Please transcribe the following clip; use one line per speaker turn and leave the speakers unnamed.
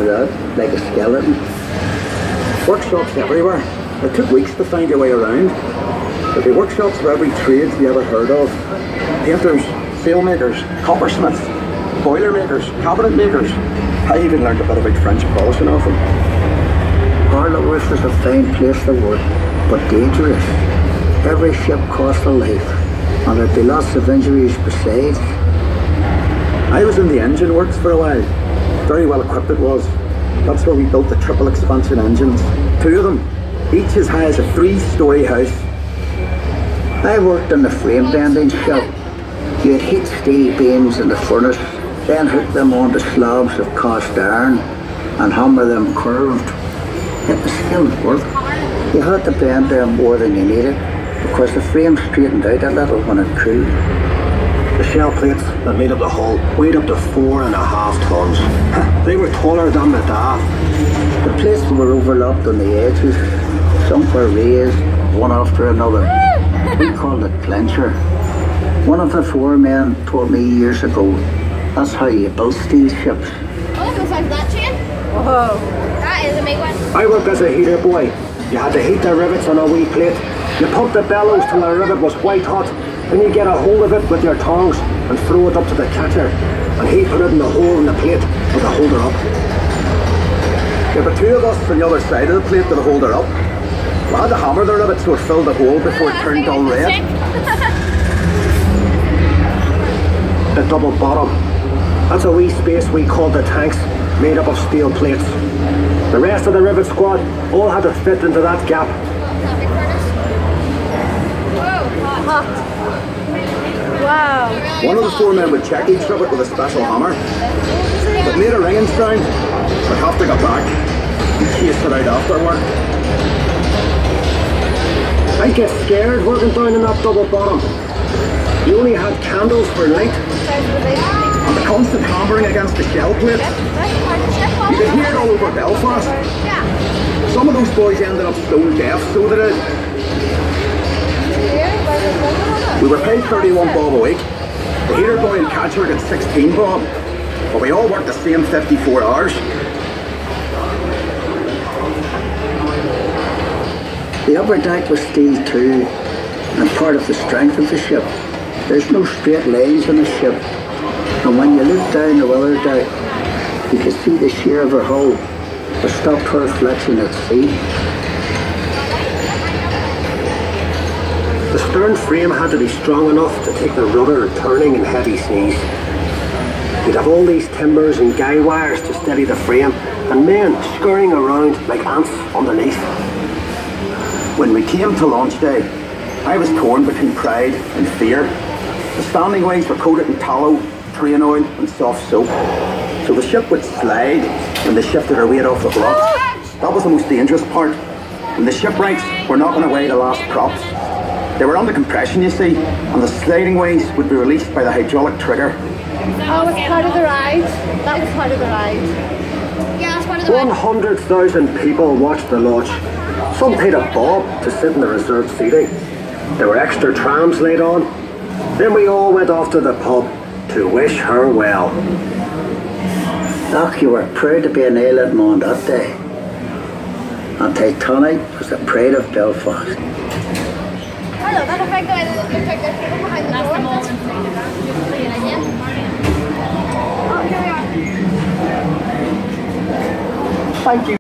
without, like a skeleton.
Workshops everywhere. It took weeks to find your way around. There'd be workshops for every trade you ever heard of. Painters, sailmakers, coppersmiths, boiler makers, cabinet makers. I even learned a bit about French polishing off them.
Harlow's was a fine place to work, but dangerous. Every ship cost a life, and there'd be lots of injuries besides.
I was in the engine works for a while. Very well equipped it was. That's where we built the triple expansion engines. 2 of them, each as high as a 3-story house.
I worked in the frame bending shop. You'd heat steel beams in the furnace, then hook them onto slabs of cast iron and hammer them curved. It was skilled work. You had to bend them more than you needed because the frame straightened out a little when it cooled.
The shell plates that made up the hull weighed up to 4.5 tons. They were taller than the daft.
The plates were overlapped on the edges. Some were raised, one after another. We called it clincher. One of the foremen told me years ago, that's how you build steel ships.
Oh, it goes like that, chain? Whoa. That is a big one.
I worked as a heater boy. You had to heat the rivets on a wee plate. You pump the bellows till the rivet was white hot. Then you get a hold of it with your tongs and throw it up to the catcher. And he put it in the hole in the plate with the holder up.
There were 2 of us on the other side of the plate with the holder up. We had to hammer the rivet so it filled the hole before it turned dull red.
The double bottom. That's a wee space we called the tanks, made up of steel plates. The rest of the rivet squad all had to fit into that gap.
Wow.
One of the foremen would check each rivet with a special hammer. If it made a ringing sound, we'd have to go back and chase it out after work.
I'd get scared working down in that double bottom. You only had candles for light.
And the constant hammering against the shell plates. You could hear it all over Belfast. Some of those boys ended up stone deaf, so they did. We were paid 31 bob a week. The heater boy and catcher got 16 bob. But we all worked the same 54 hours.
The upper deck was steel too, and part of the strength of the ship. There's no straight lines in a ship, and when you look down the weather deck, you can see the sheer of her hull, but stopped her reflection at sea.
The stern frame had to be strong enough to take the rudder turning in heavy seas. You'd have all these timbers and guy wires to steady the frame, and men scurrying around like ants underneath.
When we came to launch day, I was torn between pride and fear. The standing ways were coated in tallow, train oil and soft soap. So the ship would slide when they shifted her weight off the blocks. That was the most dangerous part. And the shipwrights were knocking away the last props. They were under compression, you see, and the sliding ways would be released by the hydraulic trigger.
Oh, it's part of the ride. That was part of the ride. Yeah, that's part of the ride.
100,000 people watched the launch. Some paid a bob to sit in the reserved seating. There were extra trams laid on. Then we all went off to the pub to wish her well.
Doc, you were proud to be an island man that day. And Titanic was the pride of Belfast.
Hello, that's a big guy that looks like there's people behind the door. That's the moment. Oh, here we are.
Thank you.